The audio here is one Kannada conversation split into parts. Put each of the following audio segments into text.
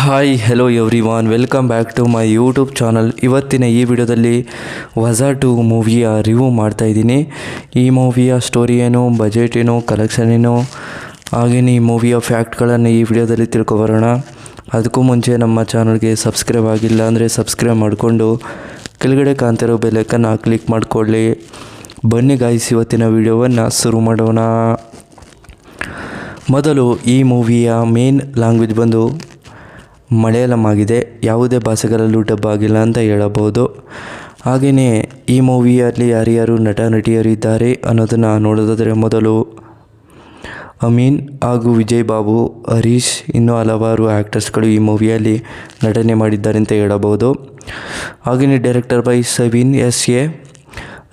Hi hello everyone, welcome back to my YouTube channel. ಇವತ್ತಿನ ಈ ವಿಡಿಯೋದಲ್ಲಿ ವಜಾ 2 ಮೂವಿಯ ರಿವ್ಯೂ ಮಾಡ್ತಾಯಿದ್ದೀನಿ. ಈ ಮೂವಿಯ ಸ್ಟೋರಿ ಏನು, ಬಜೆಟ್ ಏನು, ಕಲೆಕ್ಷನ್ ಏನು, ಹಾಗೆಯೇ ಈ ಮೂವಿಯ ಫ್ಯಾಕ್ಟ್ಗಳನ್ನು ಈ ವಿಡಿಯೋದಲ್ಲಿ ತಿಳ್ಕೊಬರೋಣ. ಅದಕ್ಕೂ ಮುಂಚೆ ನಮ್ಮ ಚಾನಲ್ಗೆ ಸಬ್ಸ್ಕ್ರೈಬ್ ಆಗಿಲ್ಲ ಅಂದರೆ ಸಬ್ಸ್ಕ್ರೈಬ್ ಮಾಡಿಕೊಂಡು ಕೆಳಗಡೆ ಕಾಣ್ತಿರೋ ಬೆಲ್ಲೈಕನ್ನ ಕ್ಲಿಕ್ ಮಾಡಿಕೊಳ್ಳಿ. ಬನ್ನಿ ಗಾಯ್ಸ್, ಇವತ್ತಿನ ವಿಡಿಯೋವನ್ನು ಶುರು ಮಾಡೋಣ. ಮೊದಲು ಈ ಮೂವಿಯ ಮೇನ್ ಲ್ಯಾಂಗ್ವೇಜ್ ಬಂದು ಮಲಯಾಳಂ ಆಗಿದೆ. ಯಾವುದೇ ಭಾಷೆಗಳಲ್ಲೂ ಡಬ್ ಆಗಿಲ್ಲ ಅಂತ ಹೇಳಬಹುದು. ಹಾಗೆಯೇ ಈ ಮೂವಿಯಲ್ಲಿ ಯಾರ್ಯಾರು ನಟ ನಟಿಯರು ಇದ್ದಾರೆ ಅನ್ನೋದನ್ನು ನೋಡೋದಾದರೆ ಮೊದಲು ಅಮೀನ್ ಹಾಗೂ ವಿಜಯ್ ಬಾಬು, ಹರೀಶ್, ಇನ್ನೂ ಹಲವಾರು ಆ್ಯಕ್ಟರ್ಸ್ಗಳು ಈ ಮೂವಿಯಲ್ಲಿ ನಟನೆ ಮಾಡಿದ್ದಾರೆ ಅಂತ ಹೇಳಬಹುದು. ಹಾಗೆಯೇ director by Savin SA,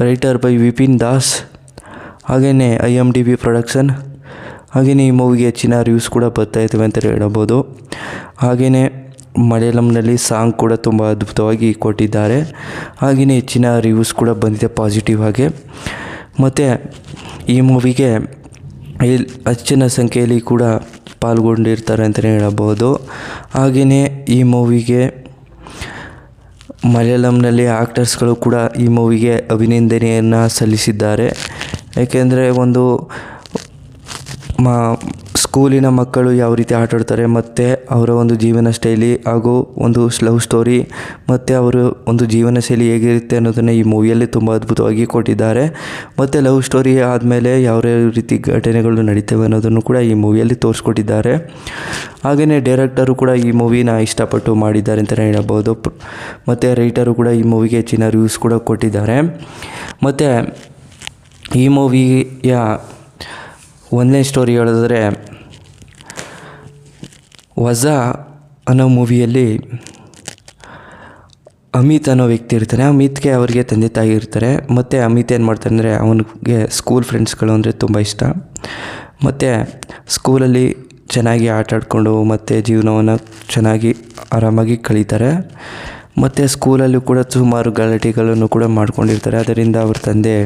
writer by Vipin Das, ಹಾಗೆಯೇ IMDb ಪ್ರೊಡಕ್ಷನ್. ಹಾಗೆಯೇ ಈ ಮೂವಿಗೆ ಹೆಚ್ಚಿನ ರಿವ್ಯೂಸ್ ಕೂಡ ಬರ್ತಾಯಿದ್ದಾವೆ ಅಂತ ಹೇಳಬಹುದು. ಹಾಗೆಯೇ ಮಲಯಾಳಂನಲ್ಲಿ ಸಾಂಗ್ ಕೂಡ ತುಂಬ ಅದ್ಭುತವಾಗಿ ಕೊಟ್ಟಿದ್ದಾರೆ. ಹಾಗೆಯೇ ಹೆಚ್ಚಿನ ರಿವ್ಯೂಸ್ ಕೂಡ ಬಂದಿದೆ ಪಾಸಿಟಿವ್ ಆಗಿ. ಮತ್ತು ಈ ಮೂವಿಗೆ ಹೆಚ್ಚಿನ ಸಂಖ್ಯೆಯಲ್ಲಿ ಕೂಡ ಪಾಲ್ಗೊಂಡಿರ್ತಾರೆ ಅಂತಲೇ ಹೇಳಬಹುದು. ಹಾಗೆಯೇ ಈ ಮೂವಿಗೆ ಮಲಯಾಳಂನಲ್ಲಿ ಆ್ಯಕ್ಟರ್ಸ್ಗಳು ಕೂಡ ಈ ಮೂವಿಗೆ ಅಭಿನಂದನೆಯನ್ನು ಸಲ್ಲಿಸಿದ್ದಾರೆ. ಏಕೆಂದರೆ ಒಂದು ಸ್ಕೂಲಿನ ಮಕ್ಕಳು ಯಾವ ರೀತಿ ಆಟಾಡ್ತಾರೆ ಮತ್ತು ಅವರ ಒಂದು ಜೀವನ ಶೈಲಿ ಹಾಗೂ ಒಂದು ಲವ್ ಸ್ಟೋರಿ ಮತ್ತು ಅವರ ಒಂದು ಜೀವನ ಶೈಲಿ ಹೇಗಿರುತ್ತೆ ಅನ್ನೋದನ್ನು ಈ ಮೂವಿಯಲ್ಲಿ ತುಂಬ ಅದ್ಭುತವಾಗಿ ಕೊಟ್ಟಿದ್ದಾರೆ. ಮತ್ತು ಲವ್ ಸ್ಟೋರಿ ಆದಮೇಲೆ ಯಾವ ರೀತಿ ಘಟನೆಗಳು ನಡೀತವೆ ಅನ್ನೋದನ್ನು ಕೂಡ ಈ ಮೂವಿಯಲ್ಲಿ ತೋರಿಸ್ಕೊಟ್ಟಿದ್ದಾರೆ. ಹಾಗೆಯೇ ಡೈರೆಕ್ಟರು ಕೂಡ ಈ ಮೂವಿನ ಇಷ್ಟಪಟ್ಟು ಮಾಡಿದ್ದಾರೆ ಅಂತಲೇ ಹೇಳಬಹುದು. ಮತ್ತು ರೈಟರು ಕೂಡ ಈ ಮೂವಿಗೆ ಹೆಚ್ಚಿನ ರಿವ್ಯೂಸ್ ಕೂಡ ಕೊಟ್ಟಿದ್ದಾರೆ. ಮತ್ತು ಈ ಮೂವಿಯ ಒಂದನೇ ಸ್ಟೋರಿ ಹೇಳೋದಾದರೆ, ವಜಾ ಅನ್ನೋ ಮೂವಿಯಲ್ಲಿ ಅಮಿತ್ ಅನ್ನೋ ವ್ಯಕ್ತಿ ಇರ್ತಾನೆ. ಅಮಿತ್ಗೆ ಅವರಿಗೆ ತಂದೆ ತಾಯಿ ಇರ್ತಾರೆ. ಮತ್ತು ಅಮಿತ್ ಏನು ಮಾಡ್ತಾನೆ ಅಂದರೆ, ಅವನಿಗೆ ಸ್ಕೂಲ್ ಫ್ರೆಂಡ್ಸ್ಗಳು ಅಂದರೆ ತುಂಬ ಇಷ್ಟ. ಮತ್ತು ಸ್ಕೂಲಲ್ಲಿ ಚೆನ್ನಾಗಿ ಆಟಾಡಿಕೊಂಡು ಮತ್ತು ಜೀವನವನ್ನು ಚೆನ್ನಾಗಿ ಆರಾಮಾಗಿ ಕಳೀತಾರೆ. ಮತ್ತು ಸ್ಕೂಲಲ್ಲೂ ಕೂಡ ಸುಮಾರು ಗಲಾಟೆಗಳನ್ನು ಕೂಡ ಮಾಡ್ಕೊಂಡಿರ್ತಾರೆ. ಅದರಿಂದ ಅವ್ರ ತಂದೆ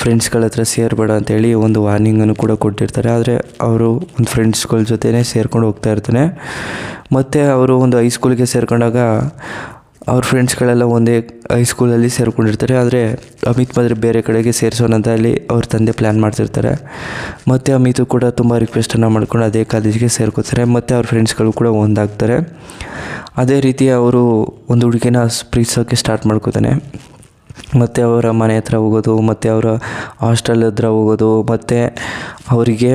ಫ್ರೆಂಡ್ಸ್ಗಳ ಹತ್ರ ಸೇರಬೇಡ ಅಂತೇಳಿ ಒಂದು ವಾರ್ನಿಂಗನ್ನು ಕೂಡ ಕೊಟ್ಟಿರ್ತಾರೆ. ಆದರೆ ಅವರು ಒಂದು ಫ್ರೆಂಡ್ಸ್ಗಳ ಜೊತೆನೇ ಸೇರ್ಕೊಂಡು ಹೋಗ್ತಾ ಇರ್ತಾನೆ. ಮತ್ತು ಅವರು ಒಂದು ಹೈಸ್ಕೂಲಿಗೆ ಸೇರ್ಕೊಂಡಾಗ ಅವ್ರ ಫ್ರೆಂಡ್ಸ್ಗಳೆಲ್ಲ ಒಂದೇ ಹೈಸ್ಕೂಲಲ್ಲಿ ಸೇರ್ಕೊಂಡಿರ್ತಾರೆ. ಆದರೆ ಅಮಿತ್ ಮಾತ್ರ ಬೇರೆ ಕಡೆಗೆ ಸೇರಿಸೋಣ ಅಂತ ಅಲ್ಲಿ ಅವ್ರ ತಂದೆ ಪ್ಲ್ಯಾನ್ ಮಾಡ್ತಿರ್ತಾರೆ. ಮತ್ತು ಅಮಿತು ಕೂಡ ತುಂಬ ರಿಕ್ವೆಸ್ಟನ್ನು ಮಾಡ್ಕೊಂಡು ಅದೇ ಕಾಲೇಜಿಗೆ ಸೇರ್ಕೋತಾರೆ. ಮತ್ತು ಅವ್ರ ಫ್ರೆಂಡ್ಸ್ಗಳು ಕೂಡ ಒಂದಾಗ್ತಾರೆ. ಅದೇ ರೀತಿ ಅವರು ಒಂದು ಹುಡುಗಿನ ಪ್ರೀತಿಸೋಕ್ಕೆ ಸ್ಟಾರ್ಟ್ ಮಾಡ್ಕೋತಾನೆ. ಮತ್ತು ಅವರ ಮನೆ ಹತ್ರ ಹೋಗೋದು, ಮತ್ತು ಅವರ ಹಾಸ್ಟೆಲ್ ಹತ್ರ ಹೋಗೋದು, ಮತ್ತು ಅವರಿಗೆ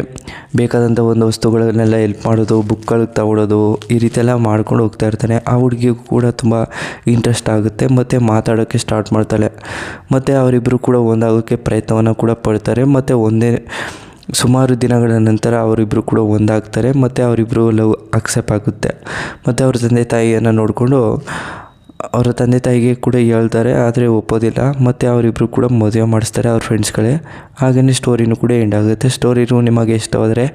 ಬೇಕಾದಂಥ ಒಂದು ವಸ್ತುಗಳನ್ನೆಲ್ಲ ಹೆಲ್ಪ್ ಮಾಡೋದು, ಬುಕ್ಗಳಿಗೆ ತಗೊಳ್ಳೋದು, ಈ ರೀತಿ ಎಲ್ಲ ಮಾಡ್ಕೊಂಡು ಹೋಗ್ತಾ ಇರ್ತಾನೆ. ಆ ಹುಡುಗಿಗೂ ಕೂಡ ತುಂಬ ಇಂಟ್ರೆಸ್ಟ್ ಆಗುತ್ತೆ ಮತ್ತು ಮಾತಾಡೋಕ್ಕೆ ಸ್ಟಾರ್ಟ್ ಮಾಡ್ತಾಳೆ. ಮತ್ತು ಅವರಿಬ್ಬರು ಕೂಡ ಒಂದಾಗೋಕ್ಕೆ ಪ್ರಯತ್ನವನ್ನು ಕೂಡ ಪಡ್ತಾರೆ. ಮತ್ತು ಸುಮಾರು ದಿನಗಳ ನಂತರ ಅವರಿಬ್ಬರು ಕೂಡ ಒಂದಾಗ್ತಾರೆ. ಮತ್ತು ಅವರಿಬ್ಬರು ಲವ್ ಅಕ್ಸೆಪ್ಟ್ ಆಗುತ್ತೆ. ಮತ್ತು ಅವ್ರ ತಂದೆ ತಾಯಿಯನ್ನು ನೋಡಿಕೊಂಡು ಅವರ ತಂದೆ ತಾಯಿಗೆ ಕೂಡ ಹೇಳ್ತಾರೆ, ಆದರೆ ಒಪ್ಪೋದಿಲ್ಲ. ಮತ್ತು ಅವರಿಬ್ಬರು ಕೂಡ ಮದುವೆ ಮಾಡಿಸ್ತಾರೆ ಅವ್ರ ಫ್ರೆಂಡ್ಸ್ಗಳೇ. ಹಾಗೆಯೇ ಸ್ಟೋರಿನೂ ಕೂಡ ಎಂಡ್ ಆಗುತ್ತೆ. ಸ್ಟೋರಿನೂ ನಿಮಗೆ ಇಷ್ಟವಾದರೆ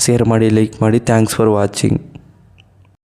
ಶೇರ್ ಮಾಡಿ, ಲೈಕ್ ಮಾಡಿ. Thanks for watching.